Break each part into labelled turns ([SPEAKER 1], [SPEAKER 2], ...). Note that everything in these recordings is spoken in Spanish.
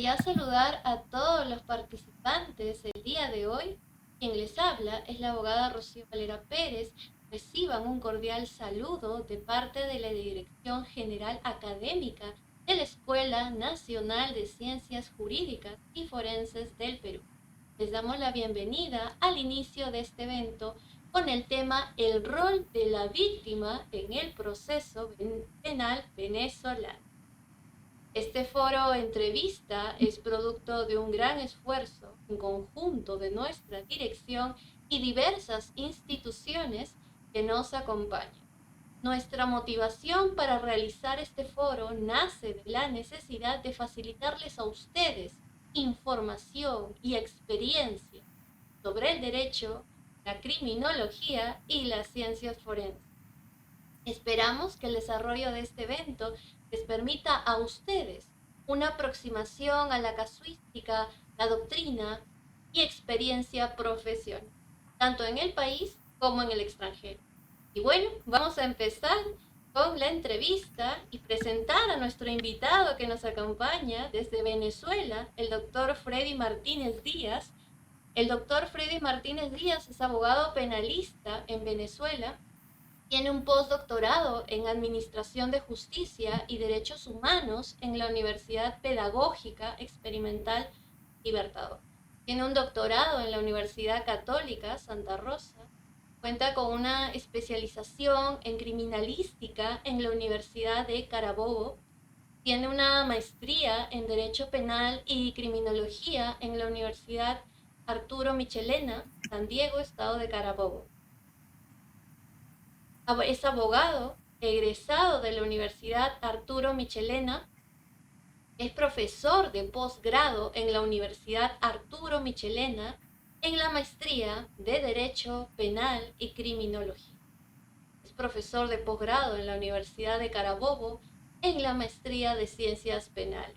[SPEAKER 1] desde ya saludar a todos los participantes el día de hoy. Quien les habla es la abogada Rocío Valera Pérez. Reciban un cordial saludo de parte de la Dirección General Académica de la Escuela Nacional de Ciencias Jurídicas y Forenses del Perú. Les damos la bienvenida al inicio de este evento con el tema El rol de la víctima en el proceso penal venezolano. Este foro entrevista es producto de un gran esfuerzo en conjunto de nuestra dirección y diversas instituciones que nos acompañan. Nuestra motivación para realizar este foro nace de la necesidad de facilitarles a ustedes información y experiencia sobre el derecho, la criminología y las ciencias forenses. Esperamos que el desarrollo de este evento les permita a ustedes una aproximación a la casuística, la doctrina y experiencia profesional, tanto en el país como en el extranjero. Y bueno, vamos a empezar con la entrevista y presentar a nuestro invitado que nos acompaña desde Venezuela, el doctor Freddy Martínez Díaz. El doctor Freddy Martínez Díaz es abogado penalista en Venezuela. Tiene un postdoctorado en Administración de Justicia y Derechos Humanos en la Universidad Pedagógica Experimental Libertador. Tiene un doctorado en la Universidad Católica Santa Rosa. Cuenta con una especialización en criminalística en la Universidad de Carabobo. Tiene una maestría en Derecho Penal y Criminología en la Universidad Arturo Michelena, San Diego, Estado de Carabobo. Es abogado, egresado de la Universidad Arturo Michelena. Es profesor de posgrado en la Universidad Arturo Michelena en la maestría de Derecho Penal y Criminología. Es profesor de posgrado en la Universidad de Carabobo en la maestría de Ciencias Penales.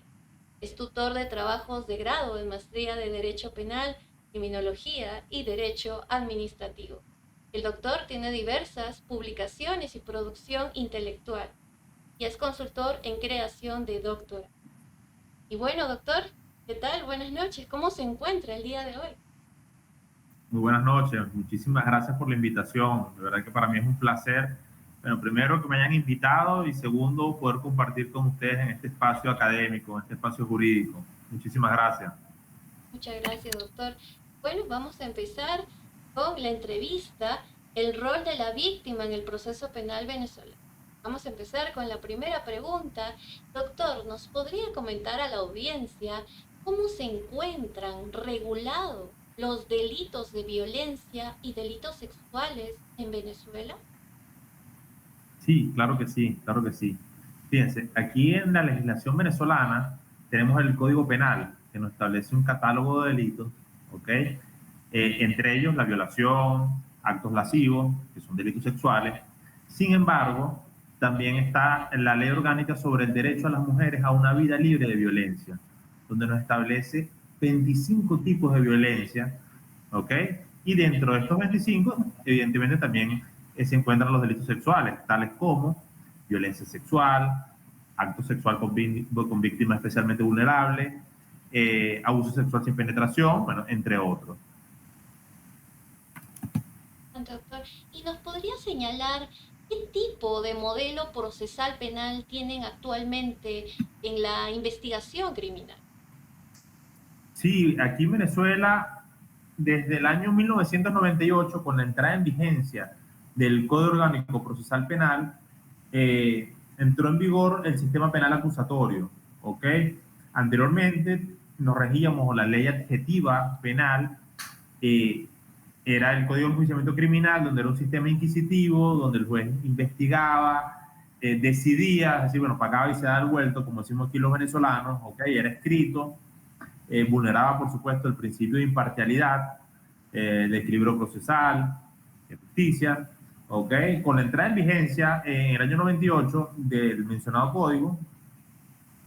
[SPEAKER 1] Es tutor de trabajos de grado en maestría de Derecho Penal, Criminología y Derecho Administrativo. El doctor tiene diversas publicaciones y producción intelectual y es consultor en creación de doctorado. Y bueno, doctor, ¿qué tal? Buenas noches. ¿Cómo se encuentra el día de hoy?
[SPEAKER 2] Muy buenas noches, muchísimas gracias por la invitación. De verdad que para mí es un placer, bueno, primero que me hayan invitado y segundo poder compartir con ustedes en este espacio académico, en este espacio jurídico. Muchísimas gracias.
[SPEAKER 1] Muchas gracias, doctor. Bueno, vamos a empezar con la entrevista, el rol de la víctima en el proceso penal venezolano. Vamos a empezar con la primera pregunta. Doctor, ¿nos podría comentar a la audiencia cómo se encuentran regulados los delitos de violencia y delitos sexuales en Venezuela?
[SPEAKER 2] Sí, claro que sí, claro que sí. Fíjense, aquí en la legislación venezolana tenemos el Código Penal, que nos establece un catálogo de delitos, ¿ok? Entre ellos la violación, actos lascivos, que son delitos sexuales. Sin embargo, también está la Ley Orgánica sobre el Derecho a las Mujeres a una vida libre de violencia, donde nos establece 25 tipos de violencia, ¿ok? Y dentro de estos 25, evidentemente también se encuentran los delitos sexuales, tales como violencia sexual, acto sexual con víctimas especialmente vulnerables, abuso sexual sin penetración, bueno, entre otros.
[SPEAKER 1] Doctor, ¿y nos podría señalar qué tipo de modelo procesal penal tienen actualmente en la investigación criminal?
[SPEAKER 2] Sí, aquí en Venezuela, desde el año 1998, con la entrada en vigencia del Código Orgánico Procesal Penal, entró en vigor el sistema penal acusatorio, ¿ok? Anteriormente nos regíamos bajo la ley adjetiva penal, era el Código de Enjuiciamiento Criminal, donde era un sistema inquisitivo, donde el juez investigaba, decidía, es decir, bueno, pagaba y se da el vuelto, como decimos aquí los venezolanos, ¿ok? Era escrito, vulneraba, por supuesto, el principio de imparcialidad, de equilibrio procesal, de justicia, ¿ok? Con la entrada en vigencia en el año 98 del mencionado código,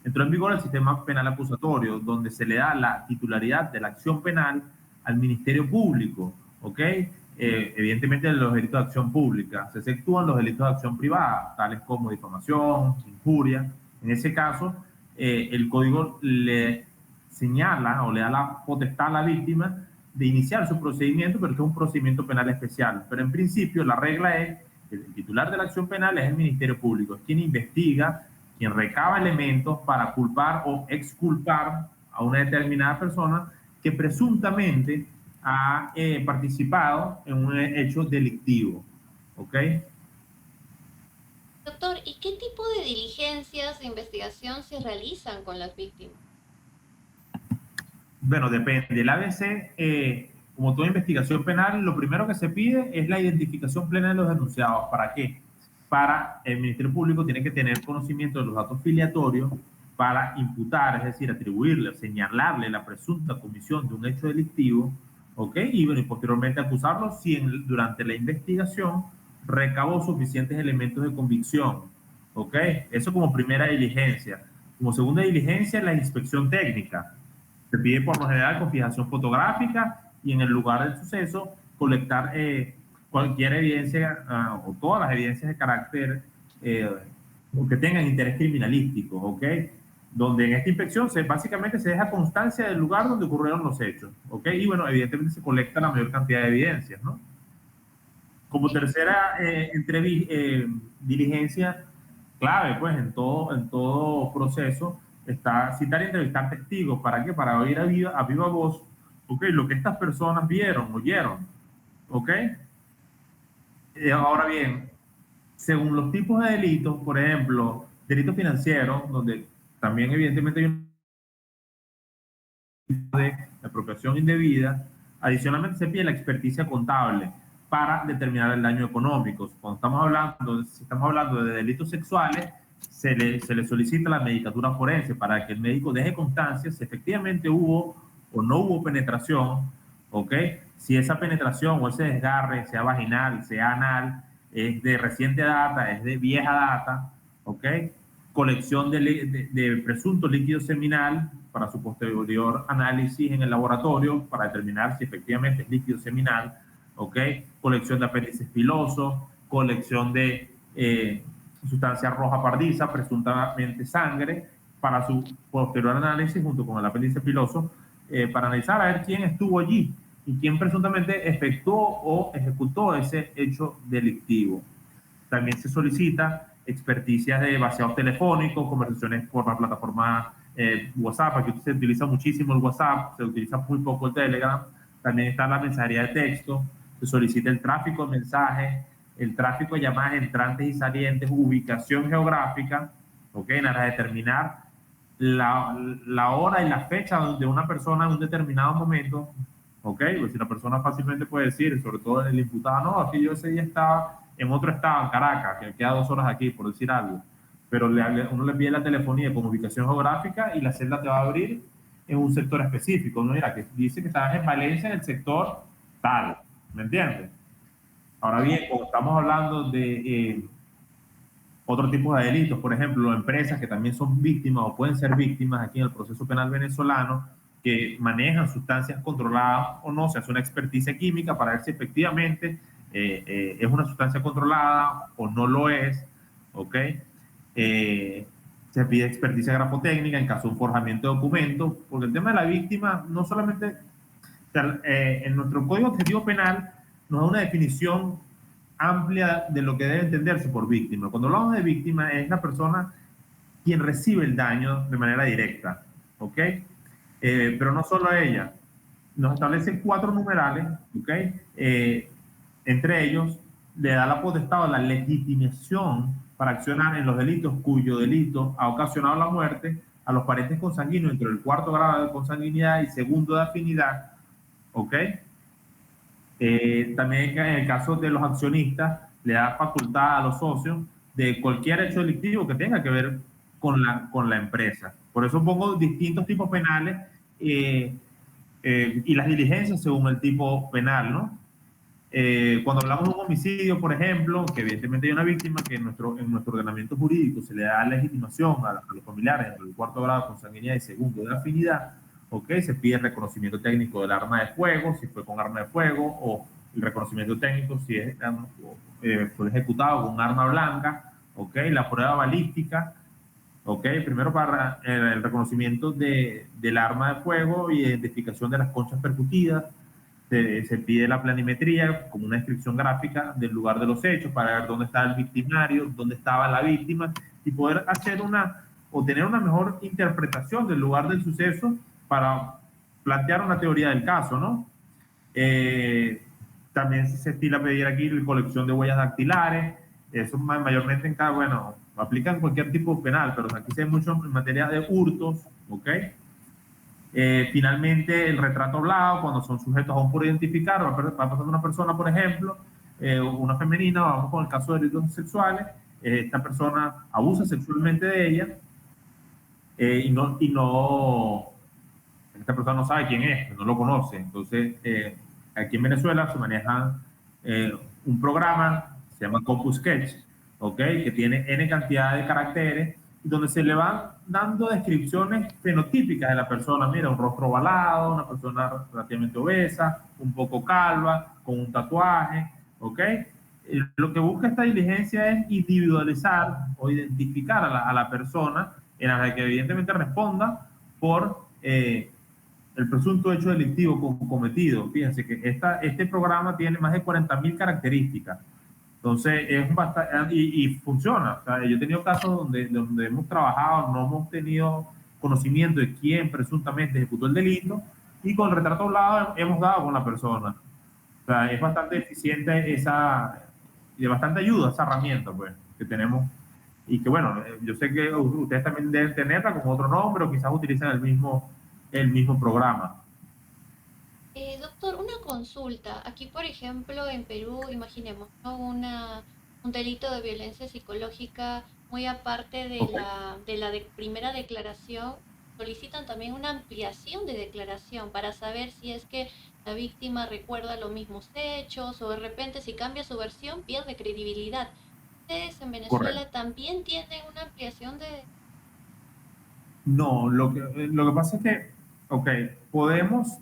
[SPEAKER 2] entró en vigor el sistema penal acusatorio, donde se le da la titularidad de la acción penal al Ministerio Público, ¿ok? Evidentemente los delitos de acción pública. Se exceptúan los delitos de acción privada, tales como difamación, injuria. En ese caso, el código le señala o le da la potestad a la víctima de iniciar su procedimiento, pero esto es un procedimiento penal especial. Pero en principio la regla es que el titular de la acción penal es el Ministerio Público, es quien investiga, quien recaba elementos para culpar o exculpar a una determinada persona que presuntamente ha participado en un hecho delictivo. ¿Ok?
[SPEAKER 1] Doctor, ¿y qué tipo de diligencias de investigación se realizan con las víctimas?
[SPEAKER 2] Bueno, depende. El ABC, como toda investigación penal, lo primero que se pide es la identificación plena de los denunciados. ¿Para qué? Para el Ministerio Público tiene que tener conocimiento de los datos filiatorios para imputar, es decir, atribuirle, señalarle la presunta comisión de un hecho delictivo, ¿ok? Y bueno, y posteriormente acusarlo si durante la investigación recabó suficientes elementos de convicción, ¿ok? Eso como primera diligencia. Como segunda diligencia, la inspección técnica. Se pide por lo general con fijación fotográfica y en el lugar del suceso colectar cualquier evidencia o todas las evidencias de carácter que tengan interés criminalístico, ¿ok? Donde en esta inspección básicamente se deja constancia del lugar donde ocurrieron los hechos, ¿ok? Y bueno, evidentemente se colecta la mayor cantidad de evidencias, ¿no? Como tercera diligencia clave, pues, en todo proceso, está citar y entrevistar testigos. ¿Para qué? Para oír a viva voz, ¿ok? Lo que estas personas vieron, oyeron, ¿ok? Ahora bien, según los tipos de delitos, por ejemplo, delitos financieros, donde también evidentemente hay un de apropiación indebida, adicionalmente se pide la experticia contable para determinar el daño económico. Cuando si estamos hablando de delitos sexuales, se le solicita la medicatura forense para que el médico deje constancia si efectivamente hubo o no hubo penetración, ¿ok? Si esa penetración o ese desgarre, sea vaginal, sea anal, es de reciente data, es de vieja data, ¿ok? Colección de presunto líquido seminal para su posterior análisis en el laboratorio para determinar si efectivamente es líquido seminal, ¿ok? Colección de apéndices pilosos, colección de sustancia roja pardiza, presuntamente sangre, para su posterior análisis junto con el apéndice piloso, para analizar a ver quién estuvo allí y quién presuntamente efectuó o ejecutó ese hecho delictivo. También se solicita experticias de vaciados telefónicos, conversaciones por la plataforma WhatsApp. Aquí se utiliza muchísimo el WhatsApp, se utiliza muy poco el Telegram. También está la mensajería de texto, se solicita el tráfico de mensajes, el tráfico de llamadas entrantes y salientes, ubicación geográfica, ¿ok? Para determinar la hora y la fecha de una persona en un determinado momento, ¿ok? Pues si la persona fácilmente puede decir, sobre todo el imputado, no, aquí yo ese día estaba en otro estado, en Caracas, que queda 2 horas aquí, por decir algo, pero uno le pide la telefonía con ubicación geográfica y la celda te va a abrir en un sector específico, ¿no? Mira, que dice que estás en Valencia, en el sector tal, ¿me entiendes? Ahora bien, cuando estamos hablando de otro tipo de delitos, por ejemplo, empresas que también son víctimas o pueden ser víctimas aquí en el proceso penal venezolano, que manejan sustancias controladas o no, se hace una experticia química para ver si efectivamente es una sustancia controlada o no lo es, ¿ok? Se pide experticia grafotécnica en caso de un forjamiento de documentos, porque el tema de la víctima no solamente, o sea, en nuestro Código Objetivo Penal nos da una definición amplia de lo que debe entenderse por víctima. Cuando hablamos de víctima es la persona quien recibe el daño de manera directa, ¿ok? Pero no solo ella. Nos establece 4 numerales, ¿ok? Entre ellos, le da la potestad o la legitimación para accionar en los delitos cuyo delito ha ocasionado la muerte a los parientes consanguíneos entre el 4º grado de consanguinidad y 2º de afinidad, ¿ok? También en el caso de los accionistas, le da facultad a los socios de cualquier hecho delictivo que tenga que ver con la empresa. Por eso pongo distintos tipos penales y las diligencias según el tipo penal, ¿no? Cuando hablamos de un homicidio, por ejemplo, que evidentemente hay una víctima que en nuestro ordenamiento jurídico se le da legitimación a los familiares entre el 4º grado de consanguinidad y 2º de afinidad, ¿ok? Se pide el reconocimiento técnico del arma de fuego, si fue con arma de fuego, o el reconocimiento técnico si fue ejecutado con un arma blanca, ¿ok? La prueba balística, ¿ok? Primero para el reconocimiento del arma de fuego y identificación de las conchas percutidas. Se pide la planimetría como una descripción gráfica del lugar de los hechos para ver dónde estaba el victimario, dónde estaba la víctima y poder hacer o tener una mejor interpretación del lugar del suceso para plantear una teoría del caso, ¿no? También se estila pedir aquí la colección de huellas dactilares. Eso mayormente bueno, aplican cualquier tipo penal, pero aquí se ve mucho en materia de hurtos, ¿ok? Finalmente, el retrato hablado, cuando son sujetos aún por identificar, va pasando una persona, por ejemplo, una femenina, vamos con el caso de delitos sexuales, esta persona abusa sexualmente de ella esta persona no sabe quién es, no lo conoce. Entonces, aquí en Venezuela se maneja un programa, se llama Compus Sketch, ¿ok? Que tiene N cantidad de caracteres, donde se le van dando descripciones fenotípicas de la persona. Mira, un rostro ovalado, una persona relativamente obesa, un poco calva, con un tatuaje, ¿ok? Lo que busca esta diligencia es individualizar o identificar a la persona en la que evidentemente responda por el presunto hecho delictivo cometido. Fíjense que este programa tiene más de 40.000 características. Entonces, es bastante, y funciona. O sea, yo he tenido casos donde hemos trabajado, no hemos tenido conocimiento de quién presuntamente ejecutó el delito, y con el retrato hablado hemos dado con la persona. O sea, es bastante eficiente y de bastante ayuda esa herramienta, pues, que tenemos. Y que, bueno, yo sé que ustedes también deben tenerla con otro nombre o quizás utilizan el mismo programa.
[SPEAKER 1] Doctor, una consulta. Aquí, por ejemplo, en Perú, imaginemos, ¿no? Un delito de violencia psicológica, muy aparte de
[SPEAKER 2] Okay.
[SPEAKER 1] primera declaración, solicitan también una ampliación de declaración para saber si es que la víctima recuerda los mismos hechos o de repente si cambia su versión pierde credibilidad. ¿Ustedes en
[SPEAKER 2] Correcto.
[SPEAKER 1] Venezuela también tienen una ampliación de...
[SPEAKER 2] No, lo que pasa es que, ok, podemos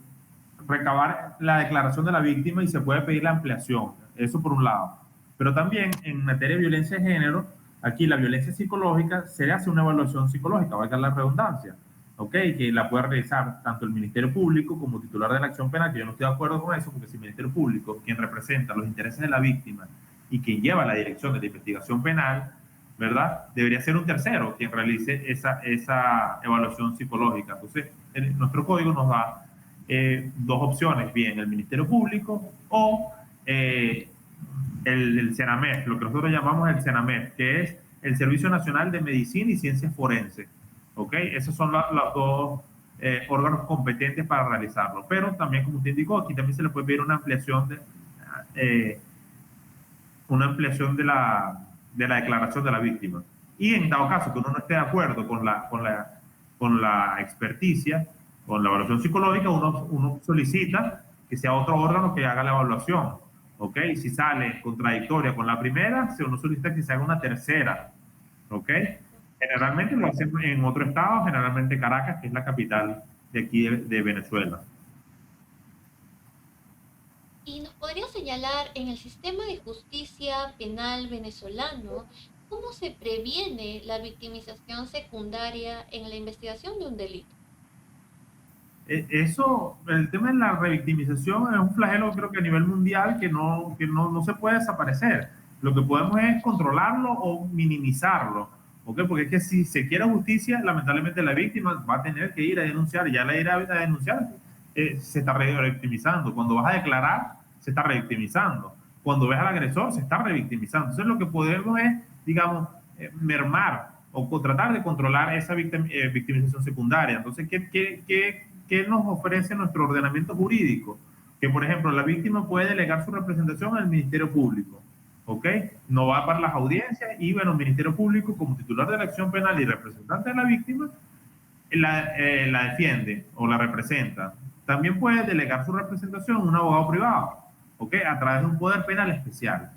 [SPEAKER 2] recabar la declaración de la víctima y se puede pedir la ampliación, eso por un lado. Pero también en materia de violencia de género, aquí la violencia psicológica se hace una evaluación psicológica, valga la redundancia, ok, que la puede realizar tanto el Ministerio Público como titular de la acción penal, que yo no estoy de acuerdo con eso, porque si el Ministerio Público, quien representa los intereses de la víctima y quien lleva la dirección de la investigación penal, ¿verdad? Debería ser un tercero quien realice esa evaluación psicológica. Entonces, nuestro código nos da dos opciones, bien el Ministerio Público o el CENAMEF, lo que nosotros llamamos el CENAMEF, que es el Servicio Nacional de Medicina y Ciencias Forenses. ¿Ok? Esos son los dos órganos competentes para realizarlo. Pero también, como usted indicó, aquí también se le puede pedir una ampliación de la declaración de la víctima. Y en dado caso que uno no esté de acuerdo con la experticia, con la evaluación psicológica, uno solicita que sea otro órgano que haga la evaluación. ¿Ok? Si sale contradictoria con la primera, uno solicita que se haga una tercera. ¿Ok? Generalmente lo hacemos en otro estado, generalmente Caracas, que es la capital de aquí de Venezuela.
[SPEAKER 1] ¿Y nos podría señalar en el sistema de justicia penal venezolano cómo se previene la victimización secundaria en la investigación de un delito?
[SPEAKER 2] Eso, el tema de la revictimización es un flagelo, creo que a nivel mundial, no se puede desaparecer. Lo que podemos es controlarlo o minimizarlo, ¿ok? Porque es que si se quiere justicia, lamentablemente la víctima va a tener que ir a denunciar, y ya la ir a denunciar se está revictimizando. Cuando vas a declarar, se está revictimizando. Cuando ves al agresor, se está revictimizando. Entonces lo que podemos es, digamos, mermar o tratar de controlar esa victimización secundaria. Entonces, ¿qué nos ofrece nuestro ordenamiento jurídico? Que, por ejemplo, la víctima puede delegar su representación al Ministerio Público, ¿ok? No va para las audiencias y, bueno, el Ministerio Público, como titular de la acción penal y representante de la víctima, la defiende o la representa. También puede delegar su representación a un abogado privado, ¿ok? A través de un poder penal especial.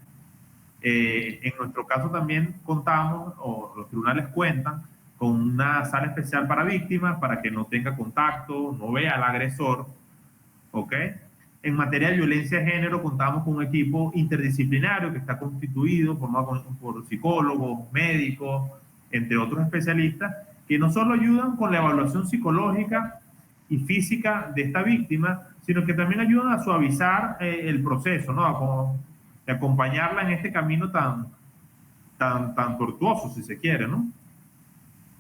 [SPEAKER 2] En nuestro caso también contamos, o los tribunales cuentan, con una sala especial para víctimas, para que no tenga contacto, no vea al agresor, ¿ok? En materia de violencia de género contamos con un equipo interdisciplinario que está constituido, formado por psicólogos, médicos, entre otros especialistas, que no solo ayudan con la evaluación psicológica y física de esta víctima, sino que también ayudan a suavizar el proceso, ¿no? A acompañarla en este camino tan tortuoso, si se quiere, ¿no?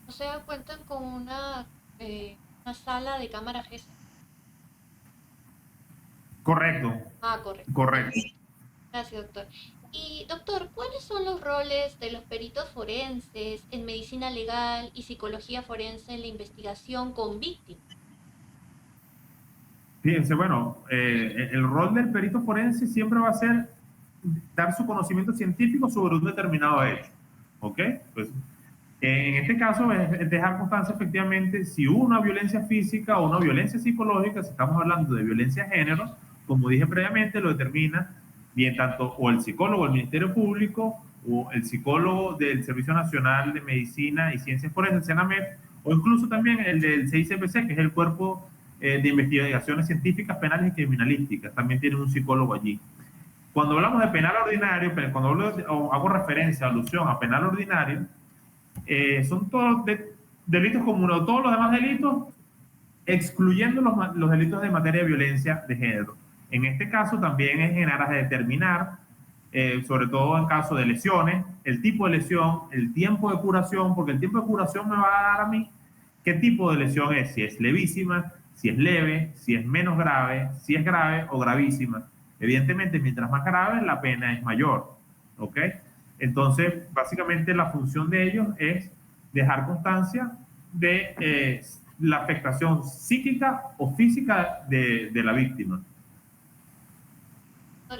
[SPEAKER 1] O sea, cuentan con una sala de cámara GES.
[SPEAKER 2] Correcto,
[SPEAKER 1] Ah, correcto.
[SPEAKER 2] correcto.
[SPEAKER 1] Gracias, doctor. Y, doctor, ¿cuáles son los roles de los peritos forenses en medicina legal y psicología forense en la investigación con víctimas?
[SPEAKER 2] Fíjense, bueno, el rol del perito forense siempre va a ser dar su conocimiento científico sobre un determinado hecho, ¿ok? Pues, en este caso es dejar constancia efectivamente si hubo una violencia física o una violencia psicológica. Si estamos hablando de violencia de género, como dije previamente, lo determina bien tanto o el psicólogo del Ministerio Público o el psicólogo del Servicio Nacional de Medicina y Ciencias Forenses, el CENAMED, o incluso también el del CICPC, que es el Cuerpo de Investigaciones Científicas, Penales y Criminalísticas. También tiene un psicólogo allí. Cuando hablamos de penal ordinario, cuando hago referencia, alusión a penal ordinario, son todos delitos comunes, todos los demás delitos, excluyendo los delitos de materia de violencia de género. En este caso también es en aras de determinar, sobre todo en caso de lesiones, el tipo de lesión, el tiempo de curación, porque el tiempo de curación me va a dar a mí qué tipo de lesión es, si es levísima, si es leve, si es menos grave, si es grave o gravísima. Evidentemente, mientras más grave, la pena es mayor, ¿ok? Entonces, básicamente la función de ellos es dejar constancia de la afectación psíquica o física de la víctima.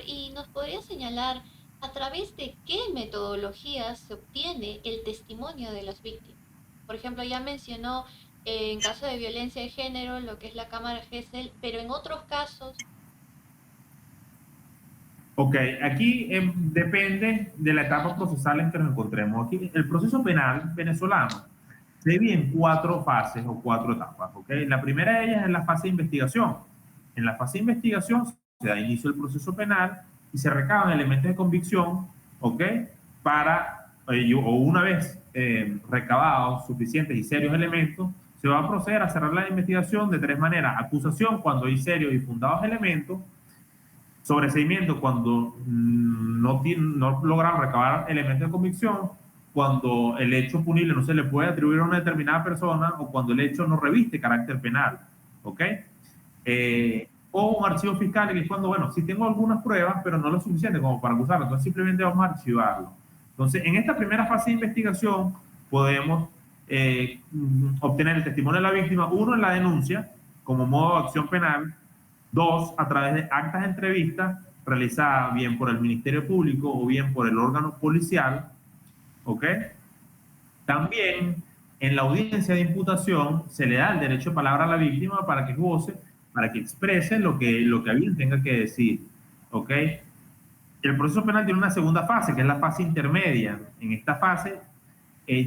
[SPEAKER 1] ¿Y nos podría señalar a través de qué metodologías se obtiene el testimonio de las víctimas? Por ejemplo, ya mencionó en caso de violencia de género lo que es la cámara GESEL, pero en otros casos.
[SPEAKER 2] Ok, aquí depende de la etapa procesal en que nos encontremos. Aquí, el proceso penal venezolano se divide en 4 fases o 4 etapas. ¿Okay? La primera de ellas es la fase de investigación. En la fase de investigación se da inicio al proceso penal y se recaban elementos de convicción, ¿ok? O una vez recabados suficientes y serios elementos, se va a proceder a cerrar la investigación de 3 maneras. Acusación cuando hay serios y fundados elementos, sobreseimiento cuando no logran recabar elementos de convicción, cuando el hecho punible no se le puede atribuir a una determinada persona o cuando el hecho no reviste carácter penal, ¿ok? O un archivo fiscal, que es cuando, bueno, sí tengo algunas pruebas, pero no lo suficiente como para acusarlo, entonces simplemente vamos a archivarlo. Entonces, en esta primera fase de investigación podemos obtener el testimonio de la víctima, uno en la denuncia, como modo de acción penal, 2, a través de actas de entrevista realizadas bien por el Ministerio Público o bien por el órgano policial, ¿ok? También en la audiencia de imputación se le da el derecho de palabra a la víctima para que goce, para que exprese lo que bien tenga que decir, ¿ok? El proceso penal tiene una segunda fase, que es la fase intermedia. En esta fase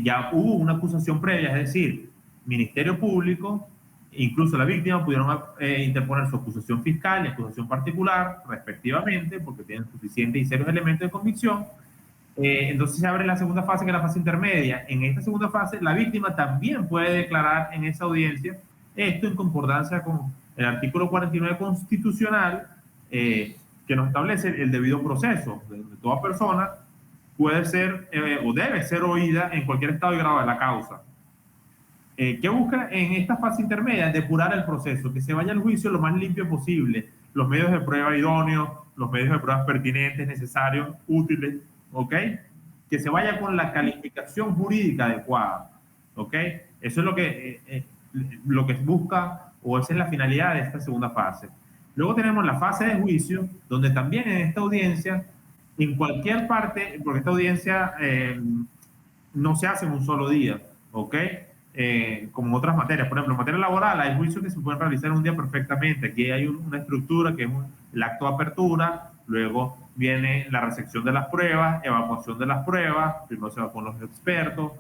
[SPEAKER 2] ya hubo una acusación previa, es decir, Ministerio Público, incluso la víctima pudieron interponer su acusación fiscal y acusación particular, respectivamente, porque tienen suficientes y serios elementos de convicción. Entonces se abre la segunda fase, que es la fase intermedia. En esta segunda fase, la víctima también puede declarar en esa audiencia, esto en concordancia con el artículo 49 constitucional, que nos establece el debido proceso de toda persona puede ser o debe ser oída en cualquier estado y grado de la causa. ¿Qué busca en esta fase intermedia? Depurar el proceso, que se vaya al juicio lo más limpio posible, los medios de prueba idóneos, los medios de prueba pertinentes, necesarios, útiles, ¿ok? Que se vaya con la calificación jurídica adecuada, ¿ok? Eso es lo que busca, o esa es la finalidad de esta segunda fase. Luego tenemos la fase de juicio, donde también en esta audiencia, en cualquier parte, porque esta audiencia no se hace en un solo día, ¿ok? Como otras materias. Por ejemplo, en materia laboral hay juicios que se pueden realizar en un día perfectamente. Aquí hay una estructura que es el acto de apertura, luego viene la recepción de las pruebas, evacuación de las pruebas, primero se va con los expertos,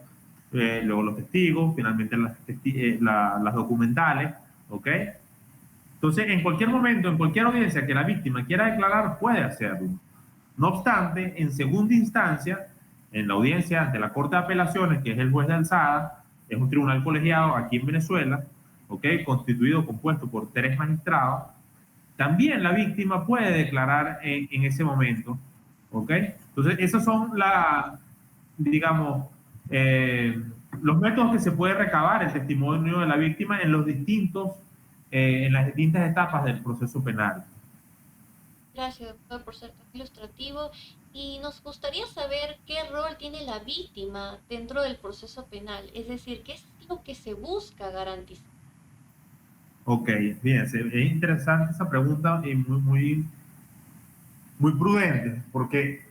[SPEAKER 2] luego los testigos, finalmente las documentales, ¿ok? Entonces, en cualquier momento, en cualquier audiencia que la víctima quiera declarar, puede hacerlo. No obstante, en segunda instancia, en la audiencia ante la Corte de Apelaciones, que es el juez de alzada, es un tribunal colegiado aquí en Venezuela, ¿ok? Constituido, compuesto por 3 magistrados, también la víctima puede declarar en ese momento, ¿ok? Entonces, esos son digamos, eh, los métodos que se puede recabar el testimonio de la víctima en en las distintas etapas del proceso penal.
[SPEAKER 1] Gracias, doctor, por ser tan ilustrativo. Y nos gustaría saber qué rol tiene la víctima dentro del proceso penal, es decir, qué es lo que se busca garantizar.
[SPEAKER 2] Ok, fíjense, es interesante esa pregunta y muy prudente, porque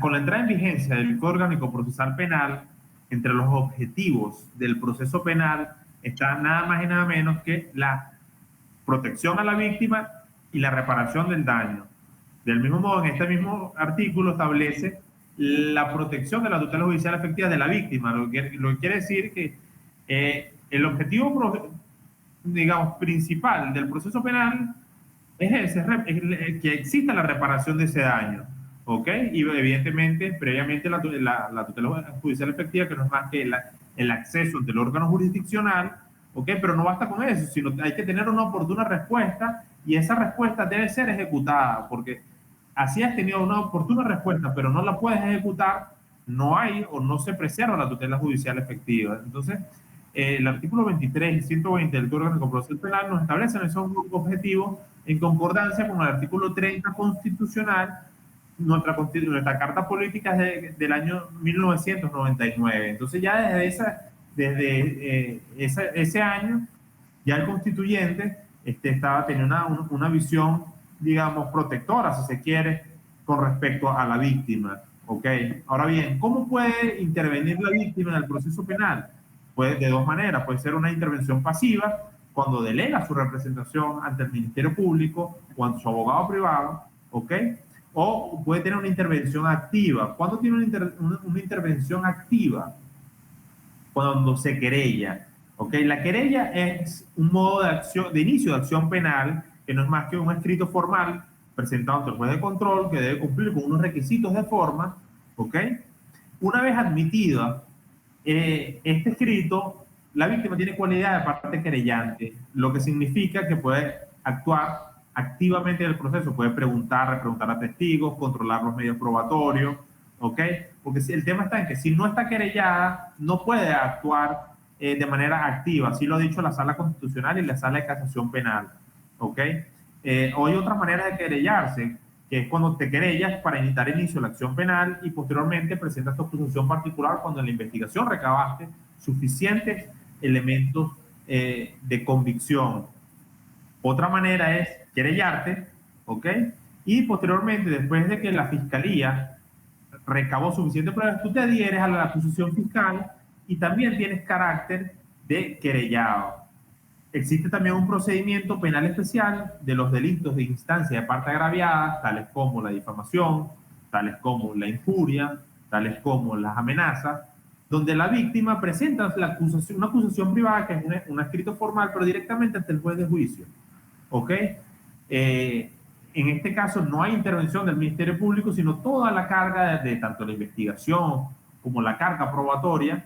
[SPEAKER 2] con la entrada en vigencia del Código Orgánico Procesal Penal, entre los objetivos del proceso penal está nada más y nada menos que la protección a la víctima y la reparación del daño. Del mismo modo, en este mismo artículo establece la protección de la tutela judicial efectiva de la víctima, lo que quiere decir que el objetivo, digamos, principal del proceso penal es que exista la reparación de ese daño, ¿ok? Y evidentemente, previamente la tutela judicial efectiva, que no es más que el acceso ante el órgano jurisdiccional, ¿ok? Pero no basta con eso, sino hay que tener una oportuna respuesta y esa respuesta debe ser ejecutada, porque así has tenido una oportuna respuesta, pero no la puedes ejecutar, no hay o no se preserva la tutela judicial efectiva. Entonces, el artículo 23 y 120 del Código Orgánico Procesal Penal nos establecen esos objetivos en concordancia con el artículo 30 constitucional, nuestra Carta Política del año 1999. Entonces ya desde ese año, ya el constituyente estaba teniendo una visión, digamos, protectora, si se quiere, con respecto a la víctima. ¿Ok? Ahora bien, ¿cómo puede intervenir la víctima en el proceso penal? Puede de 2 maneras. Puede ser una intervención pasiva, cuando delega su representación ante el Ministerio Público o ante su abogado privado, ¿ok? O puede tener una intervención activa. ¿Cuándo tiene una intervención activa? Cuando se querella, ¿ok? La querella es un modo de inicio de acción penal que no es más que un escrito formal presentado ante el juez de control que debe cumplir con unos requisitos de forma, ¿ok? Una vez admitida este escrito, la víctima tiene cualidad de parte querellante, lo que significa que puede actuar activamente en el proceso, puede repreguntar a testigos, controlar los medios probatorios, ¿ok? Porque el tema está en que si no está querellada, no puede actuar de manera activa, así lo ha dicho la Sala Constitucional y la Sala de Casación Penal, ¿ok? O hay otras maneras de querellarse, que es cuando te querellas para iniciar el inicio de la acción penal y posteriormente presentas tu acusación particular cuando en la investigación recabaste suficientes elementos de convicción. Otra manera es querellarte, ¿ok? Y posteriormente, después de que la fiscalía recabó suficientes pruebas, tú te adhieres a la acusación fiscal y también tienes carácter de querellado. Existe también un procedimiento penal especial de los delitos de instancia de parte agraviada, tales como la difamación, tales como la injuria, tales como las amenazas, donde la víctima presenta una acusación privada, que es un escrito formal, pero directamente ante el juez de juicio. ¿Ok? En este caso no hay intervención del Ministerio Público, sino toda la carga de tanto la investigación como la carga probatoria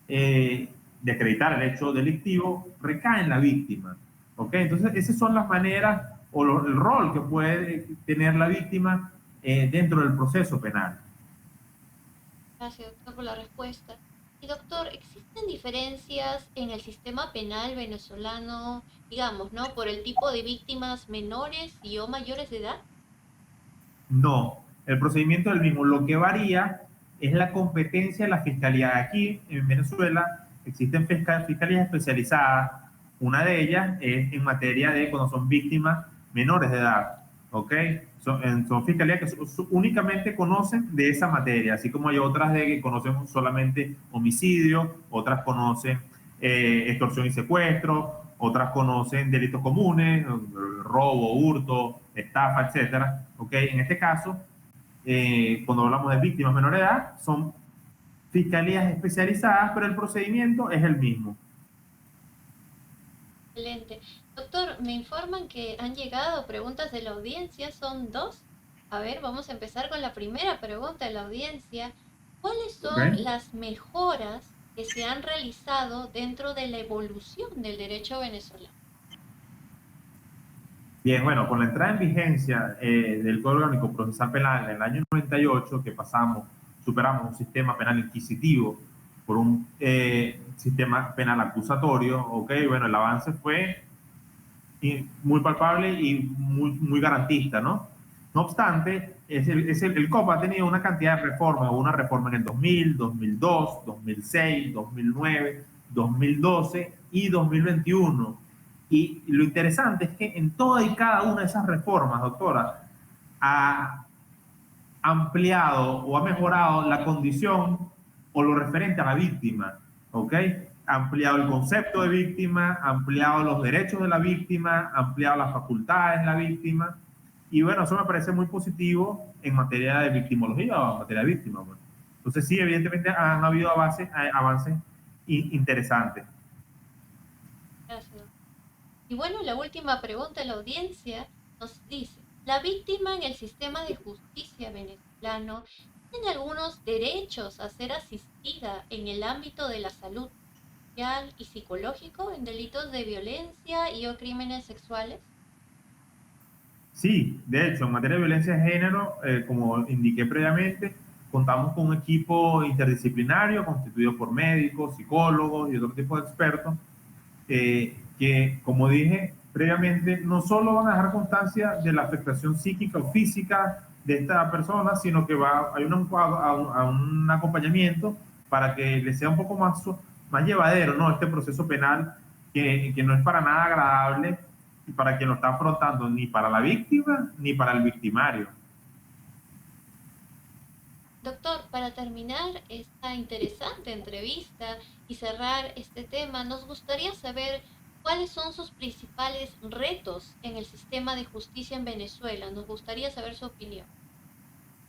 [SPEAKER 2] de acreditar el hecho delictivo recae en la víctima. ¿Ok? Entonces, esas son las maneras o el rol que puede tener la víctima dentro del proceso penal.
[SPEAKER 1] Gracias, doctor, por la respuesta. Y doctor, ¿existen diferencias en el sistema penal venezolano, digamos, ¿no? Por el tipo de víctimas menores y o mayores de edad?
[SPEAKER 2] No, el procedimiento es el mismo. Lo que varía es la competencia de la fiscalía. Aquí en Venezuela existen fiscalías especializadas. Una de ellas es en materia de cuando son víctimas menores de edad. ¿Ok? Son fiscalías que únicamente conocen de esa materia, así como hay otras que conocen solamente homicidio, otras conocen extorsión y secuestro, otras conocen delitos comunes, robo, hurto, estafa, etcétera. ¿Ok? En este caso, cuando hablamos de víctimas menores de edad, son fiscalías especializadas, pero el procedimiento es el mismo.
[SPEAKER 1] Excelente. Doctor, me informan que han llegado preguntas de la audiencia, son 2. A ver, vamos a empezar con la primera pregunta de la audiencia. ¿Cuáles
[SPEAKER 2] ¿Ok?
[SPEAKER 1] son las mejoras que se han realizado dentro de la evolución del derecho venezolano?
[SPEAKER 2] Bien, bueno, con la entrada en vigencia del Código Orgánico Procesal Penal en el año 98, que superamos un sistema penal inquisitivo por un sistema penal acusatorio, ok, bueno, el avance fue muy palpable y muy garantista, ¿no? No obstante, el COP ha tenido una cantidad de reformas, hubo una reforma en el 2000, 2002, 2006, 2009, 2012 y 2021. Y lo interesante es que en toda y cada una de esas reformas, doctora, ha ampliado o ha mejorado la condición o lo referente a la víctima, ¿ok? Ha ampliado el concepto de víctima, ha ampliado los derechos de la víctima, ha ampliado las facultades de la víctima, y bueno, eso me parece muy positivo en materia de victimología o en materia de víctima. Bueno. Entonces sí, evidentemente han habido avances interesantes.
[SPEAKER 1] Gracias. Y bueno, la última pregunta de la audiencia nos dice, ¿la víctima en el sistema de justicia venezolano tiene algunos derechos a ser asistida en el ámbito de la salud social y psicológico en delitos de violencia y o crímenes sexuales?
[SPEAKER 2] Sí, de hecho, en materia de violencia de género, como indiqué previamente, contamos con un equipo interdisciplinario constituido por médicos, psicólogos y otro tipo de expertos que, como dije previamente, no solo van a dejar constancia de la afectación psíquica o física de esta persona, sino que hay un acompañamiento para que le sea un poco más llevadero, ¿no? Este proceso penal que no es para nada agradable y para quien lo está afrontando, ni para la víctima ni para el victimario.
[SPEAKER 1] Doctor, para terminar esta interesante entrevista y cerrar este tema, nos gustaría saber cuáles son sus principales retos en el sistema de justicia en Venezuela. Nos gustaría saber su opinión.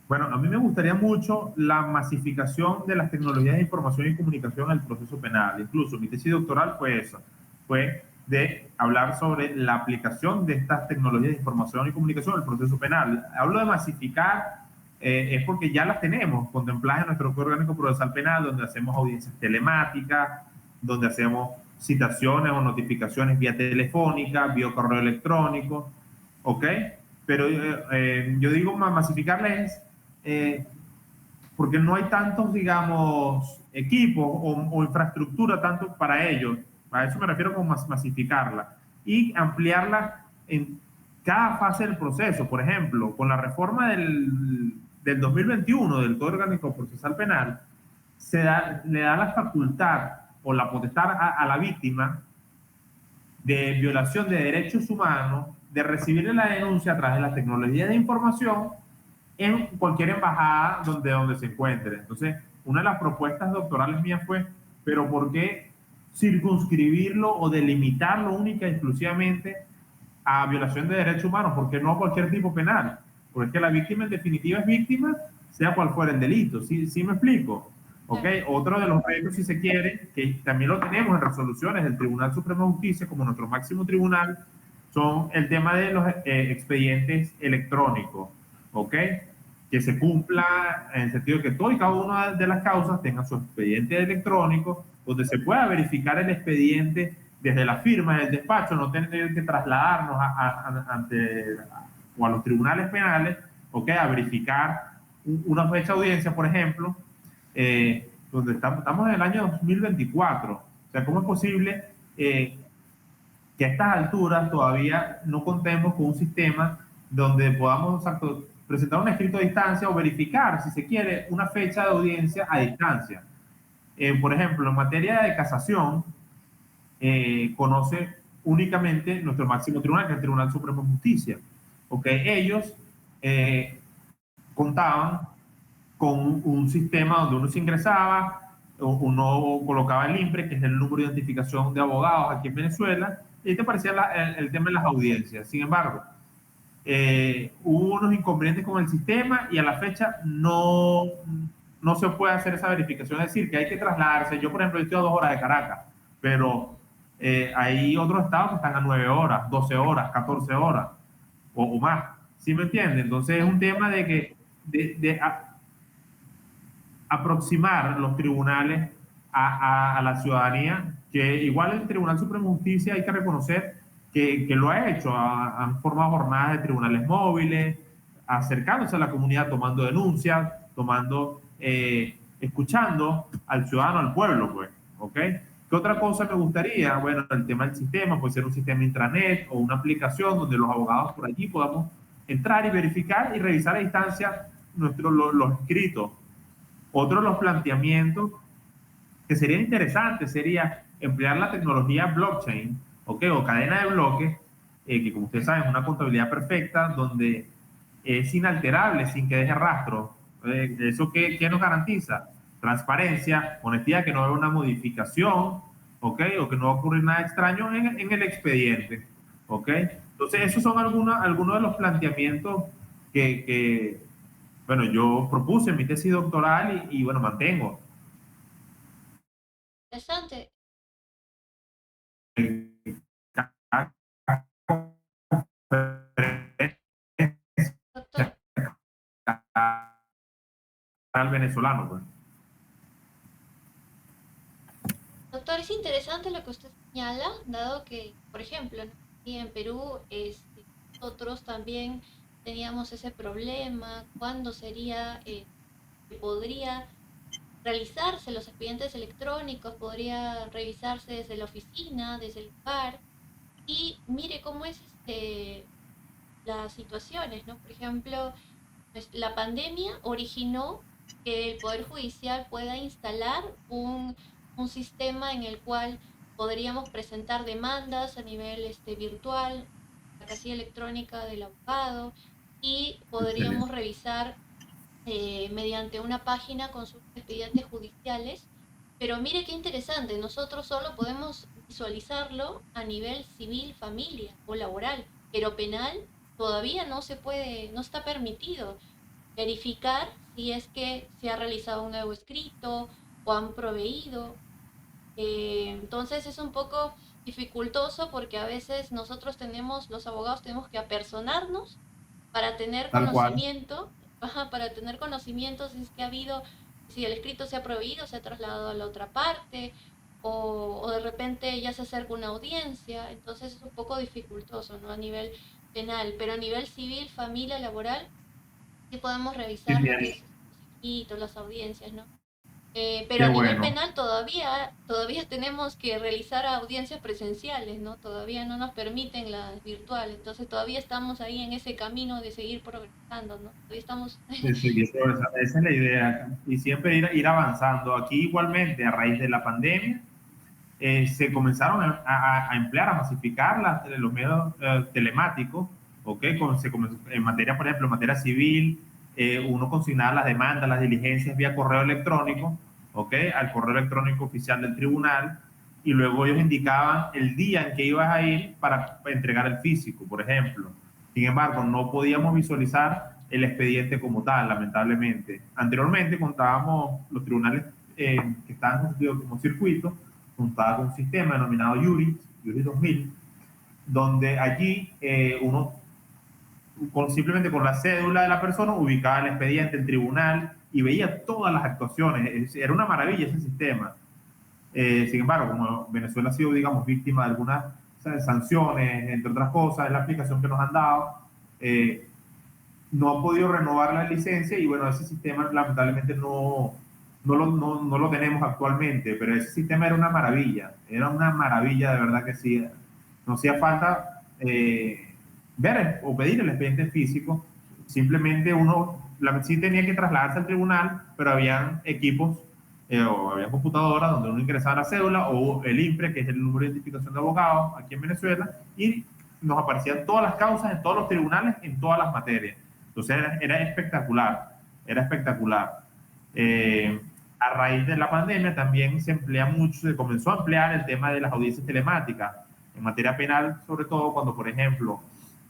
[SPEAKER 2] Bueno, a mí me gustaría mucho la masificación de las tecnologías de información y comunicación en el proceso penal. Incluso mi tesis doctoral fue eso, fue de hablar sobre la aplicación de estas tecnologías de información y comunicación en el proceso penal. Hablo de masificar, es porque ya las tenemos contempladas en nuestro Código Orgánico Procesal Penal, donde hacemos audiencias telemáticas, donde hacemos citaciones o notificaciones vía telefónica, vía correo electrónico, ¿ok? Pero yo digo masificarles porque no hay tantos, digamos, equipos o infraestructura tanto para ello. A eso me refiero con masificarla y ampliarla en cada fase del proceso. Por ejemplo, con la reforma del 2021 del Código Orgánico Procesal Penal, le da la facultad o la potestad a la víctima de violación de derechos humanos de recibir la denuncia a través de las tecnologías de información en cualquier embajada donde se encuentre. Entonces, una de las propuestas doctorales mías fue, pero ¿por qué circunscribirlo o delimitarlo única y exclusivamente a violación de derechos humanos? ¿Por qué no a cualquier tipo penal? Porque es que la víctima en definitiva es víctima, sea cual fuera el delito. ¿Sí me explico? ¿Ok? Otro de los retos, si se quiere, que también lo tenemos en resoluciones del Tribunal Supremo de Justicia como nuestro máximo tribunal, son el tema de los expedientes electrónicos. ¿Ok? Que se cumpla en el sentido de que todo y cada una de las causas tenga su expediente electrónico, donde se pueda verificar el expediente desde la firma del despacho, no tener que trasladarnos ante o a los tribunales penales, ¿ok? A verificar una fecha de audiencia, por ejemplo, donde estamos en el año 2024. O sea, ¿cómo es posible que a estas alturas todavía no contemos con un sistema donde podamos presentar un escrito a distancia o verificar, si se quiere, una fecha de audiencia a distancia? Por ejemplo, en materia de casación, conoce únicamente nuestro máximo tribunal, que es el Tribunal Supremo de Justicia. ¿Okay? Ellos contaban con un sistema donde uno se ingresaba, uno colocaba el IMPRE, que es el número de identificación de abogados aquí en Venezuela, y ahí te aparecía el tema de las audiencias. Sin embargo, hubo unos inconvenientes con el sistema y a la fecha no se puede hacer esa verificación. Es decir, que hay que trasladarse. Yo, por ejemplo, estoy a 2 horas de Caracas, pero hay otros estados que están a 9 horas, 12 horas, 14 horas o más. ¿Sí me entiende? Entonces es un tema de que aproximar los tribunales a la ciudadanía, que igual el Tribunal Supremo de Justicia hay que reconocer que lo ha hecho, han formado jornadas de tribunales móviles, acercándose a la comunidad, tomando denuncias, escuchando al ciudadano, al pueblo, pues, ¿ok? ¿Qué otra cosa me gustaría? Bueno, el tema del sistema, puede ser un sistema intranet o una aplicación donde los abogados por allí podamos entrar y verificar y revisar a distancia los escritos. Otro de los planteamientos que sería interesante sería emplear la tecnología blockchain, ¿okay? O cadena de bloques, que como ustedes saben es una contabilidad perfecta donde es inalterable sin que deje rastro. ¿Eso qué nos garantiza? Transparencia, honestidad, que no haya una modificación, ¿okay? O que no va a ocurrir nada extraño en el expediente, ¿okay? Entonces esos son algunos de los planteamientos que bueno, yo propuse en mi tesis doctoral y bueno, mantengo.
[SPEAKER 1] Interesante. Doctor,
[SPEAKER 2] Al venezolano, pues.
[SPEAKER 1] doctor, es interesante lo que usted señala, dado que, por ejemplo, ¿no? Aquí en Perú, nosotros también teníamos ese problema, cuándo sería, que podría realizarse los expedientes electrónicos, podría revisarse desde la oficina, desde el lugar, y mire cómo es las situaciones, ¿no? Por ejemplo, pues, la pandemia originó que el Poder Judicial pueda instalar un sistema en el cual podríamos presentar demandas a nivel virtual, la casilla electrónica del abogado, y podríamos
[SPEAKER 2] Excelente.
[SPEAKER 1] revisar mediante una página con sus expedientes judiciales. Pero mire qué interesante, nosotros solo podemos visualizarlo a nivel civil, familia o laboral, pero penal todavía no se puede, no está permitido verificar si es que se ha realizado un nuevo escrito o han proveído. Entonces es un poco dificultoso porque a veces nosotros tenemos, los abogados tenemos que apersonarnos para tener
[SPEAKER 2] Tal cual.
[SPEAKER 1] conocimiento, ajá, para tener conocimiento si es que ha habido, si el escrito se ha prohibido, se ha trasladado a la otra parte, o de repente ya se acerca una audiencia, entonces es un poco dificultoso, ¿no? A nivel penal, pero a nivel civil, familia, laboral, sí podemos
[SPEAKER 2] Qué
[SPEAKER 1] revisar lo que
[SPEAKER 2] bien.
[SPEAKER 1] es los escritos, las audiencias, ¿no? Pero
[SPEAKER 2] Qué
[SPEAKER 1] a nivel
[SPEAKER 2] bueno.
[SPEAKER 1] penal todavía tenemos que realizar audiencias presenciales, ¿no? Todavía no nos permiten las virtuales, entonces todavía estamos ahí en ese camino de seguir progresando, ¿no? Todavía estamos...
[SPEAKER 2] Sí, esa es la idea. Y siempre ir avanzando. Aquí igualmente, a raíz de la pandemia, se comenzaron a emplear, a masificar los medios telemáticos, ¿okay? En materia, por ejemplo, en materia civil, uno consignaba las demandas, las diligencias vía correo electrónico, ¿okay? Al correo electrónico oficial del tribunal, y luego ellos indicaban el día en que ibas a ir para entregar el físico, por ejemplo. Sin embargo, no podíamos visualizar el expediente como tal, lamentablemente. Anteriormente contábamos los tribunales que estaban constituidos como circuito, contaba con un sistema denominado Yuri 2000, donde allí uno simplemente con la cédula de la persona ubicaba el expediente, el tribunal y veía todas las actuaciones. Era una maravilla ese sistema. Sin embargo, como Venezuela ha sido, digamos, víctima de algunas sanciones, entre otras cosas, es la aplicación que nos han dado, no ha podido renovar la licencia y bueno, ese sistema lamentablemente no lo tenemos actualmente, pero ese sistema era una maravilla de verdad que sí. No hacía falta ver o pedir el expediente físico, simplemente uno sí tenía que trasladarse al tribunal, pero habían equipos o había computadoras donde uno ingresaba la cédula o el IMPRE, que es el número de identificación de abogados aquí en Venezuela, y nos aparecían todas las causas en todos los tribunales, en todas las materias. Entonces era espectacular, era espectacular. A raíz de la pandemia también se comenzó a emplear el tema de las audiencias telemáticas, en materia penal, sobre todo cuando, por ejemplo,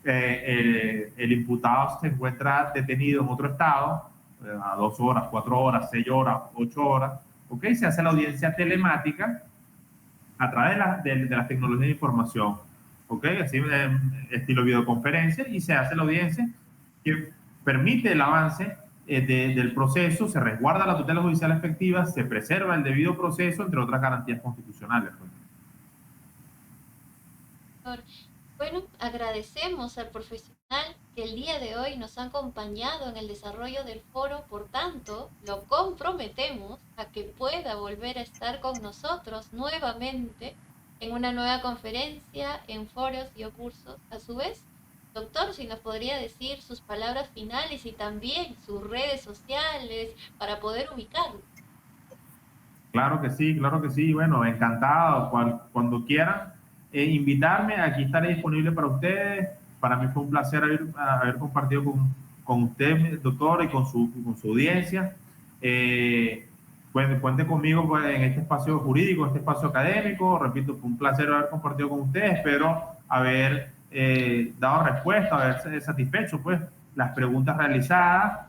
[SPEAKER 2] el imputado se encuentra detenido en otro estado, a 2 horas, 4 horas, 6 horas, 8 horas, ¿ok? Se hace la audiencia telemática a través de las tecnologías de información, ¿ok? Así, estilo videoconferencia, y se hace la audiencia que permite el avance del proceso, se resguarda la tutela judicial efectiva, se preserva el debido proceso, entre otras garantías constitucionales.
[SPEAKER 1] Bueno, agradecemos al profesional que el día de hoy nos ha acompañado en el desarrollo del foro, por tanto, lo comprometemos a que pueda volver a estar con nosotros nuevamente en una nueva conferencia, en foros y o cursos. A su vez, doctor, si nos podría decir sus palabras finales y también sus redes sociales para poder ubicarlo.
[SPEAKER 2] Claro que sí, claro que sí. Bueno, encantado. Cuando quieran invitarme, aquí estaré disponible para ustedes. Para mí fue un placer haber compartido con usted, doctor, y con su audiencia. Cuente conmigo pues, en este espacio jurídico, este espacio académico. Repito, fue un placer haber compartido con ustedes. Espero haber dado respuesta, haber satisfecho pues, las preguntas realizadas.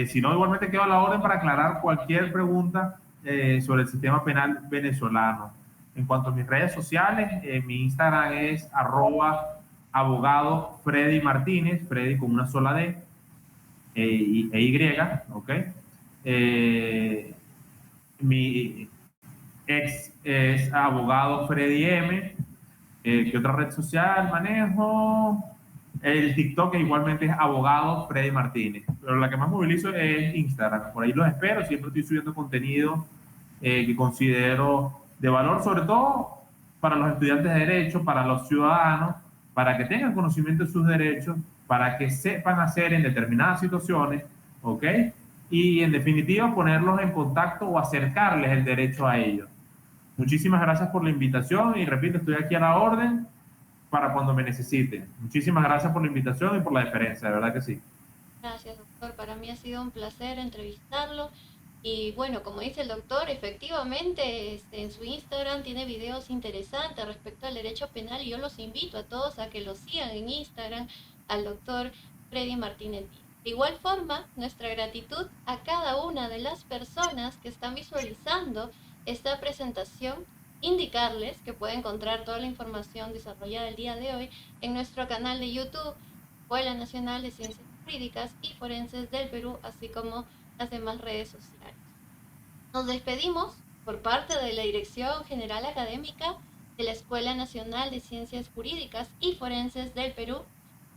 [SPEAKER 2] Si no, igualmente quedo a la orden para aclarar cualquier pregunta sobre el sistema penal venezolano. En cuanto a mis redes sociales, mi Instagram es @abogado Freddy Martínez, Freddy con una sola D y ¿ok? Mi ex es abogado Freddy M. ¿Qué otra red social manejo? El TikTok igualmente es abogado Freddy Martínez, pero la que más movilizo es Instagram. Por ahí los espero, siempre estoy subiendo contenido que considero de valor, sobre todo para los estudiantes de Derecho, para los ciudadanos, para que tengan conocimiento de sus derechos, para que sepan hacer en determinadas situaciones, ¿ok? Y en definitiva ponerlos en contacto o acercarles el derecho a ellos. Muchísimas gracias por la invitación y repito, estoy aquí a la orden para cuando me necesiten. Muchísimas gracias por la invitación y por la deferencia, de verdad que sí.
[SPEAKER 1] Gracias, doctor. Para mí ha sido un placer entrevistarlo. Y bueno, como dice el doctor, efectivamente en su Instagram tiene videos interesantes respecto al derecho penal y yo los invito a todos a que lo sigan en Instagram al doctor Freddy Martínez Díaz. De igual forma, nuestra gratitud a cada una de las personas que están visualizando esta presentación, indicarles que pueden encontrar toda la información desarrollada el día de hoy en nuestro canal de YouTube, Escuela Nacional de Ciencias Jurídicas y Forenses del Perú, así como las demás redes sociales. Nos despedimos por parte de la Dirección General Académica de la Escuela Nacional de Ciencias Jurídicas y Forenses del Perú.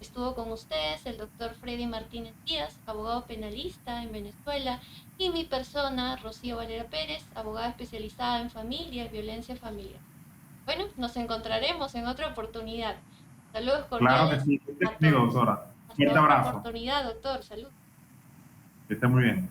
[SPEAKER 1] Estuvo con ustedes el doctor Freddy Martínez Díaz, abogado penalista en Venezuela, y mi persona, Rocío Valera Pérez, abogada especializada en familia y violencia familiar. Bueno, nos encontraremos en otra oportunidad. Saludos cordiales.
[SPEAKER 2] Claro que sí. Doctora.
[SPEAKER 1] Hasta
[SPEAKER 2] Fuerte
[SPEAKER 1] otra
[SPEAKER 2] abrazo.
[SPEAKER 1] oportunidad, doctor. Salud.
[SPEAKER 2] Que esté muy bien.